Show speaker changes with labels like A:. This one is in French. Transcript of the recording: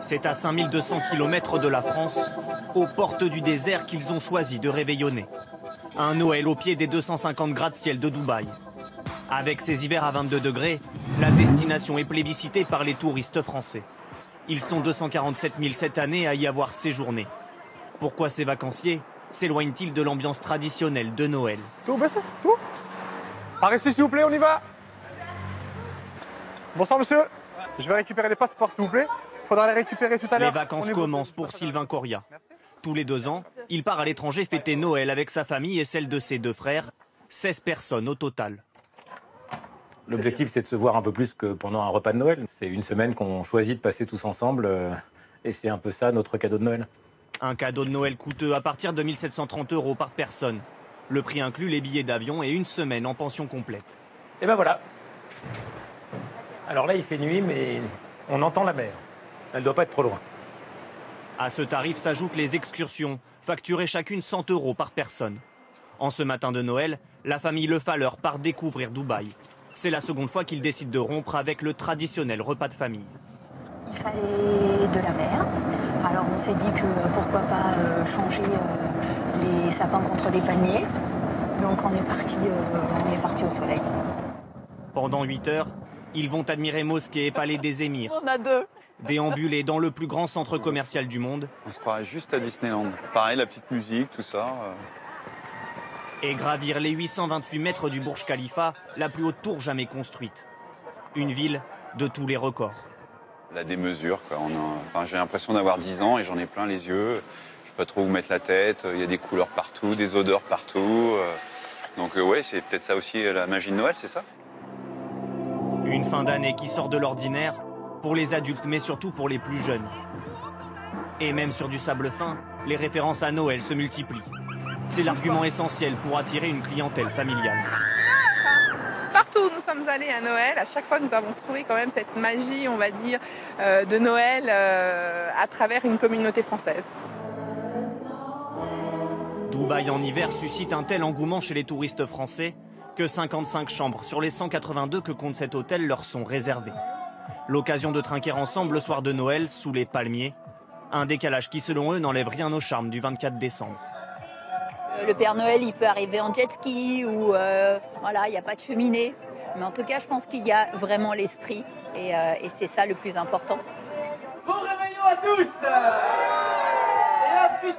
A: C'est à 5200 km de la France, aux portes du désert, qu'ils ont choisi de réveillonner. Un Noël au pied des 250 gratte-ciel de Dubaï. Avec ses hivers à 22 degrés, la destination est plébiscitée par les touristes français. Ils sont 247 000 cette année à y avoir séjourné. Pourquoi ces vacanciers s'éloignent-ils de l'ambiance traditionnelle de Noël?
B: Tout, baissez, tout. Par ici, s'il vous plaît, on y va. Bonsoir, monsieur. Je vais récupérer les passeports, s'il vous plaît. Il faudra les récupérer tout à l'heure.
A: Les vacances commencent pour Sylvain Coria. Tous les 2 ans, il part à l'étranger fêter Noël avec sa famille et celle de ses 2 frères. 16 personnes au total.
C: L'objectif, c'est de se voir un peu plus que pendant un repas de Noël. C'est une semaine qu'on choisit de passer tous ensemble et c'est un peu ça notre cadeau de Noël.
A: Un cadeau de Noël coûteux à partir de 1 730 € par personne. Le prix inclut les billets d'avion et une semaine en pension complète.
C: Et ben voilà. Alors là, il fait nuit, mais on entend la mer. Elle ne doit pas être trop loin.
A: À ce tarif s'ajoutent les excursions, facturées chacune 100 € par personne. En ce matin de Noël, la famille Le Falleur part découvrir Dubaï. C'est la seconde fois qu'ils décident de rompre avec le traditionnel repas de famille.
D: Il fallait de la mer. Alors on s'est dit que pourquoi pas changer les sapins contre les palmiers. Donc on est parti au soleil.
A: Pendant 8 heures, ils vont admirer mosquées et palais des émirs.
D: On a 2.
A: Déambuler dans le plus grand centre commercial du monde.
E: On se croirait juste à Disneyland. Pareil, la petite musique, tout ça.
A: Et gravir les 828 mètres du Burj Khalifa, la plus haute tour jamais construite. Une ville de tous les records.
E: La démesure, quoi. J'ai l'impression d'avoir 10 ans et j'en ai plein les yeux. Je sais pas trop où mettre la tête. Il y a des couleurs partout, des odeurs partout. Donc ouais, c'est peut-être ça aussi la magie de Noël, c'est ça?
A: Une fin d'année qui sort de l'ordinaire pour les adultes, mais surtout pour les plus jeunes. Et même sur du sable fin, les références à Noël se multiplient. C'est l'argument essentiel pour attirer une clientèle familiale.
F: Partout où nous sommes allés à Noël, à chaque fois nous avons trouvé quand même cette magie, on va dire, de Noël à travers une communauté française.
A: Dubaï en hiver suscite un tel engouement chez les touristes français que 55 chambres sur les 182 que compte cet hôtel leur sont réservées. L'occasion de trinquer ensemble le soir de Noël sous les palmiers. Un décalage qui, selon eux, n'enlève rien au charme du 24 décembre.
G: Le Père Noël, il peut arriver en jet ski ou voilà, il n'y a pas de cheminée. Mais en tout cas, je pense qu'il y a vraiment l'esprit et c'est ça le plus important.
H: Bon réveillon à tous et à plus.